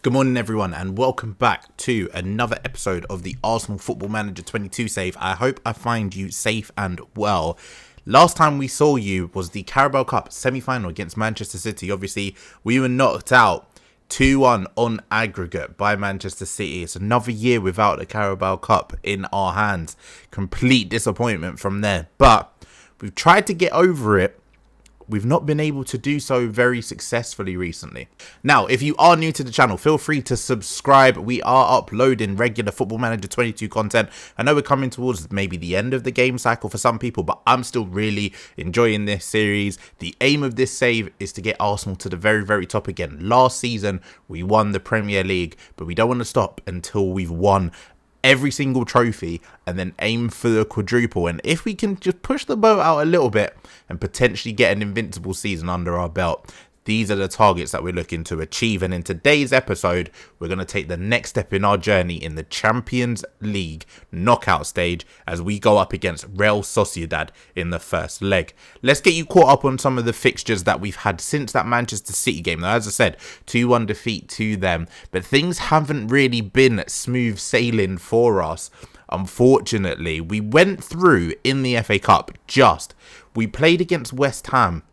Good morning everyone and welcome back to another episode of the Arsenal Football Manager 22 save. I hope I find you safe and well. Last time we saw you was the Carabao Cup semi-final against Manchester City. Obviously we were knocked out 2-1 on aggregate by Manchester City. It's another year without the Carabao Cup in our hands. Complete disappointment from there, but we've tried to get over it. We've not been able to do so very successfully recently. Now, if you are new to the channel, feel free to subscribe. We are uploading regular Football Manager 22 content. I know we're coming towards maybe the end of the game cycle for some people, but I'm still really enjoying this series. The aim of this save is to get Arsenal to the very, very top again. Last season, we won the Premier League, but we don't want to stop until we've won every single trophy and then aim for the quadruple. And if we can just push the boat out a little bit and potentially get an invincible season under our belt, these are the targets that we're looking to achieve. And in today's episode, we're going to take the next step in our journey in the Champions League knockout stage as we go up against Real Sociedad in the first leg. Let's get you caught up on some of the fixtures that we've had since that Manchester City game. Now, as I said, 2-1 defeat to them, but things haven't really been smooth sailing for us. Unfortunately, we went through in the FA Cup we played against West Ham,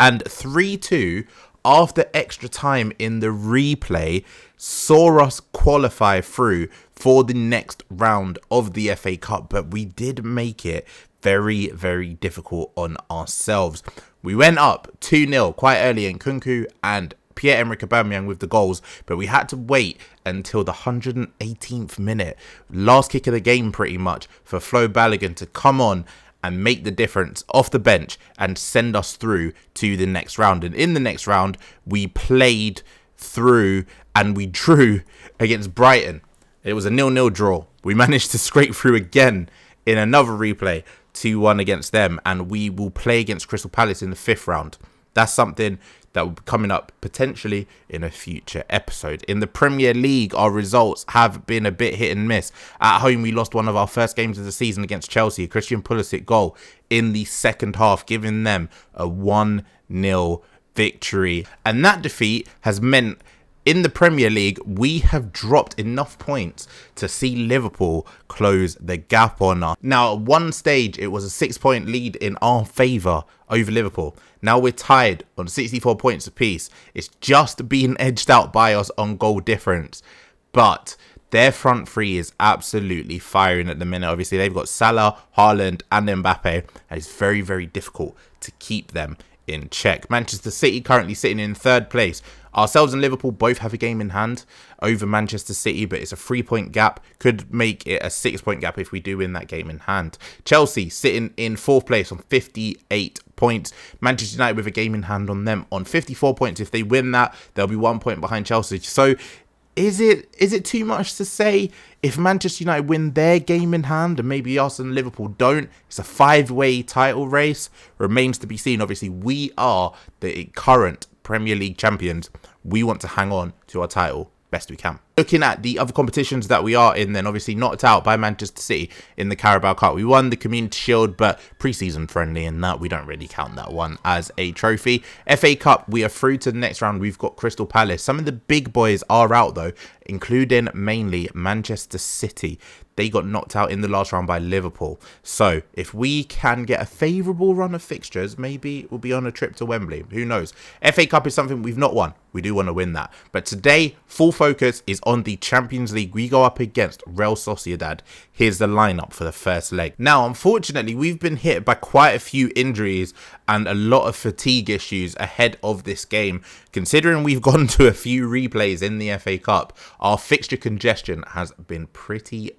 and 3-2 after extra time in the replay saw us qualify through for the next round of the FA Cup. But we did make it very, very difficult on ourselves. We went up 2-0 quite early in Kanu and Pierre-Emerick Aubameyang with the goals, but we had to wait until the 118th minute, last kick of the game pretty much, for Flo Balogun to come on and make the difference off the bench and send us through to the next round. And in the next round, we played through and we drew against Brighton. It was a 0-0 draw. We managed to scrape through again in another replay, 2-1 against them, and we will play against Crystal Palace in the 5th round. That's something that will be coming up potentially in a future episode. In the Premier League, our results have been a bit hit and miss. At home, we lost one of our first games of the season against Chelsea, a Christian Pulisic goal in the second half, giving them a 1-0 victory. And that defeat has meant in the Premier League, we have dropped enough points to see Liverpool close the gap on us. Now, at one stage, it was a 6-point lead in our favour over Liverpool. Now we're tied on 64 points apiece. It's just being edged out by us on goal difference. But their front three is absolutely firing at the minute. Obviously, they've got Salah, Haaland and Mbappe. And it's very, very difficult to keep them in check. Manchester City currently sitting in 3rd place. Ourselves and Liverpool both have a game in hand over Manchester City, but it's a 3-point gap. Could make it a 6-point gap if we do win that game in hand. Chelsea sitting in 4th place on 58 points. Manchester United with a game in hand on them on 54 points. If they win that, they'll be 1 point behind Chelsea. So is it too much to say if Manchester United win their game in hand and maybe us and Liverpool don't? It's a 5-way title race. Remains to be seen. Obviously, we are the current Premier League champions. We want to hang on to our title best we can. Looking at the other competitions that we are in, then obviously knocked out by Manchester City in the Carabao Cup. We won the Community Shield, but pre-season friendly, and that we don't really count that one as a trophy. FA Cup, we are through to the next round. We've got Crystal Palace. Some of the big boys are out though, including mainly Manchester City. They got knocked out in the last round by Liverpool. So if we can get a favourable run of fixtures, maybe we'll be on a trip to Wembley. Who knows? FA Cup is something we've not won. We do want to win that. But today, full focus is on the Champions League. We go up against Real Sociedad. Here's the lineup for the first leg. Now, unfortunately, we've been hit by quite a few injuries and a lot of fatigue issues ahead of this game. Considering we've gone to a few replays in the FA Cup, our fixture congestion has been pretty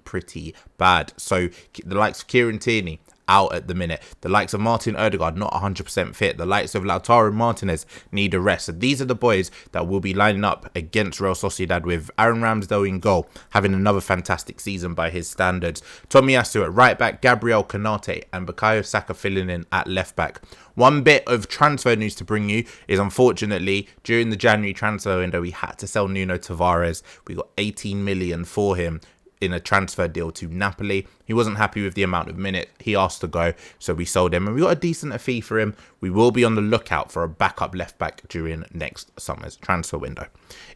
bad. So the likes of Kieran Tierney out at the minute. The likes of Martin Odegaard not 100% fit. The likes of Lautaro Martinez need a rest. So these are the boys that will be lining up against Real Sociedad, with Aaron Ramsdale in goal, having another fantastic season by his standards. Tomiyasu at right back, Gabriel Konate and Bukayo Saka filling in at left back. One bit of transfer news to bring you is, unfortunately, during the January transfer window, we had to sell Nuno Tavares. We got 18 million for him in a transfer deal to Napoli. He He wasn't happy with the amount of minutes. He asked to go, so we sold him, and we got a decent fee for him. We will be on the lookout for a backup left back during next summer's transfer window.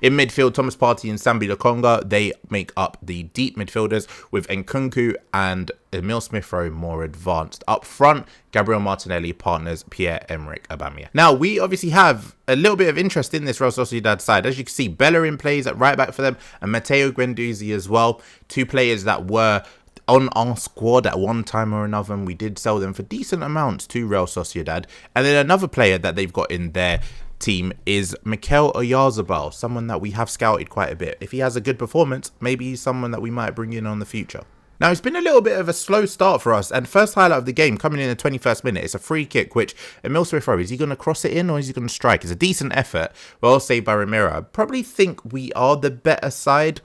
In midfield, Thomas Partey and Sambi Lokonga, they make up the deep midfielders, with Nkunku and Emile Smith-Rowe more advanced. Up front, Gabriel Martinelli partners Pierre-Emerick Aubameyang. Now, we obviously have a little bit of interest in this Real Sociedad side. As you can see, Bellerin plays at right back for them, and Matteo Guendouzi as well. Two players that were on our squad at one time or another, and we did sell them for decent amounts to Real Sociedad. And then another player that they've got in their team is Mikel Oyarzabal, someone that we have scouted quite a bit. If he has a good performance, maybe he's someone that we might bring in on the future. Now, it's been a little bit of a slow start for us, and first highlight of the game coming in the 21st minute, it's a free kick, which Emile Smith-Rowe, is he going to cross it in or is he going to strike? It's a decent effort, well saved by Ramiro. I probably think we are the better side.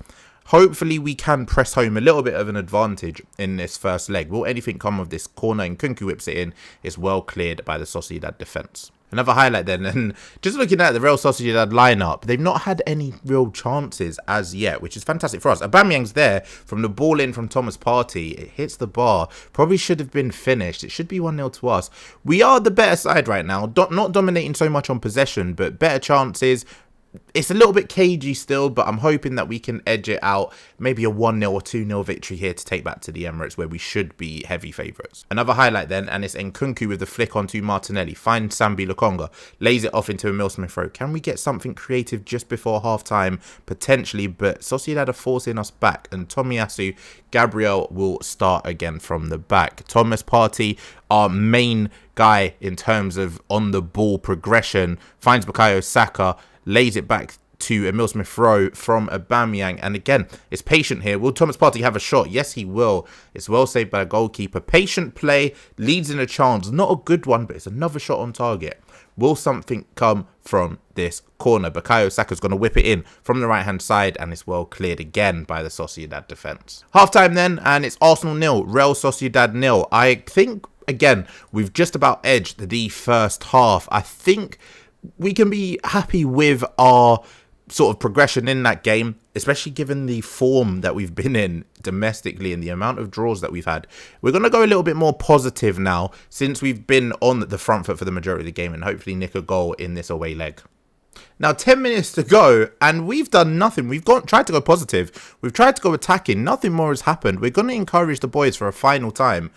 Hopefully we can press home a little bit of an advantage in this first leg. Will anything come of this corner? And Nkunku whips it in. It's well cleared by the Sociedad defence. Another highlight then, and just looking at the Real Sociedad lineup, they've not had any real chances as yet, which is fantastic for us. Aubameyang's there from the ball in from Thomas Partey. It hits the bar. Probably should have been finished. It should be 1-0 to us. We are the better side right now. Not dominating so much on possession, but better chances. It's a little bit cagey still, but I'm hoping that we can edge it out. Maybe a 1-0 or 2-0 victory here to take back to the Emirates, where we should be heavy favourites. Another highlight then, and it's Nkunku with the flick onto Martinelli. Finds Sambi Lokonga. Lays it off into Emile Smith-Rowe. Can we get something creative just before half-time? Potentially, but Sociedad are forcing us back. And Tomiyasu Gabriel will start again from the back. Thomas Partey, our main guy in terms of on-the-ball progression, finds Bukayo Saka. Lays it back to Emile Smith-Rowe from Aubameyang. And again, it's patient here. Will Thomas Partey have a shot? Yes, he will. It's well saved by a goalkeeper. Patient play, leads in a chance. Not a good one, but it's another shot on target. Will something come from this corner? Bukayo Saka's going to whip it in from the right-hand side, and it's well cleared again by the Sociedad defence. Half-time then, and it's Arsenal 0, Real Sociedad 0. I think, again, we've just about edged the first half. I think we can be happy with our sort of progression in that game, especially given the form that we've been in domestically and the amount of draws that we've had. We're going to go a little bit more positive now, since we've been on the front foot for the majority of the game, and hopefully nick a goal in this away leg. Now, 10 minutes to go, and we've done nothing. We've tried to go positive. We've tried to go attacking. Nothing more has happened. We're going to encourage the boys for a final time.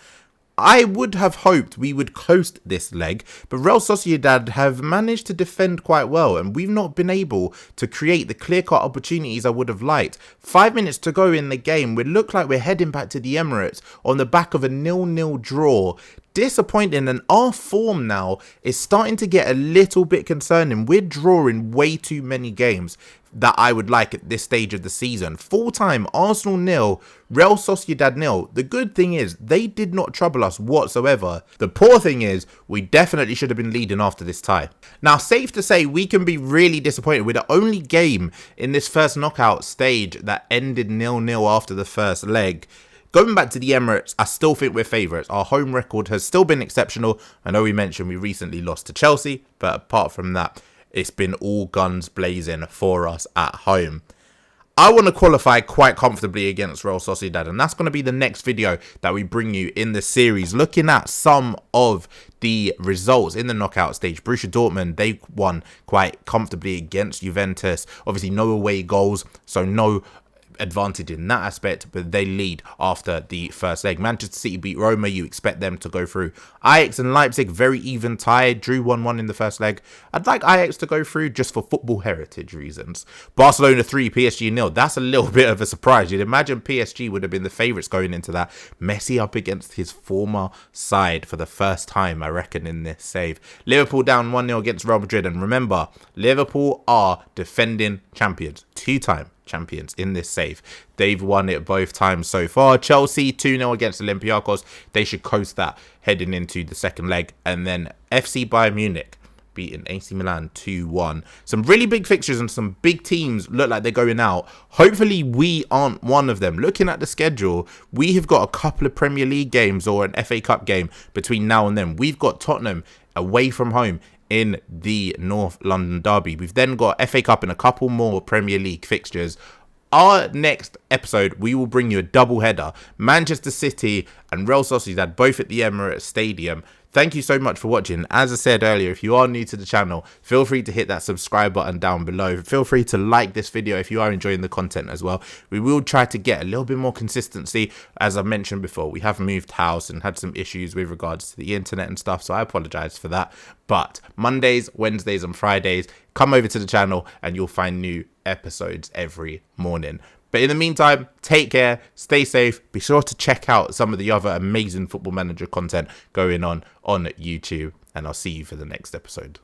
I would have hoped we would coast this leg, but Real Sociedad have managed to defend quite well, and we've not been able to create the clear-cut opportunities I would have liked. 5 minutes to go in the game. We look like we're heading back to the Emirates on the back of a 0-0 draw. Disappointing, and our form now is starting to get a little bit concerning. We're drawing way too many games that I would like at this stage of the season. Full-time, Arsenal 0, Real Sociedad 0. The good thing is, they did not trouble us whatsoever. The poor thing is, we definitely should have been leading after this tie. Now, safe to say, we can be really disappointed. We're the only game in this first knockout stage that ended 0-0 after the first leg. Going back to the Emirates, I still think we're favourites. Our home record has still been exceptional. I know we mentioned we recently lost to Chelsea, but apart from that, it's been all guns blazing for us at home. I want to qualify quite comfortably against Real Sociedad, and that's going to be the next video that we bring you in the series, looking at some of the results in the knockout stage. Borussia Dortmund, they won quite comfortably against Juventus. Obviously, no away goals, so no advantage in that aspect, but they lead after the first leg. Manchester City beat Roma. You expect them to go through. Ajax and Leipzig, very even tied, drew 1-1 in the first leg. I'd like Ajax to go through just for football heritage reasons. Barcelona 3, PSG 0. That's a little bit of a surprise. You'd imagine PSG would have been the favourites going into that. Messi up against his former side for the first time, I reckon, in this save. Liverpool down 1-0 against Real Madrid, and remember, Liverpool are defending champions, two-time champions in this save. They've won it both times so far. Chelsea 2-0 against Olympiacos. They should coast that heading into the second leg. And then FC Bayern Munich beating AC Milan 2-1. Some really big fixtures and some big teams look like they're going out. Hopefully we aren't one of them. Looking at the schedule, we have got a couple of Premier League games or an FA Cup game between now and then. We've got Tottenham away from home in the North London derby. We've then got FA Cup and a couple more Premier League fixtures. our next episode, we will bring you a double header. Manchester City and Real Sociedad, both at the Emirates Stadium. Thank you so much for watching. As I said earlier, if you are new to the channel, feel free to hit that subscribe button down below. Feel free to like this video if you are enjoying the content as well. We will try to get a little bit more consistency. As I mentioned before, we have moved house and had some issues with regards to the internet and stuff, so I apologize for that. But Mondays, Wednesdays and Fridays, come over to the channel and you'll find new episodes every morning. But in the meantime, take care, stay safe. Be sure to check out some of the other amazing Football Manager content going on YouTube. And I'll see you for the next episode.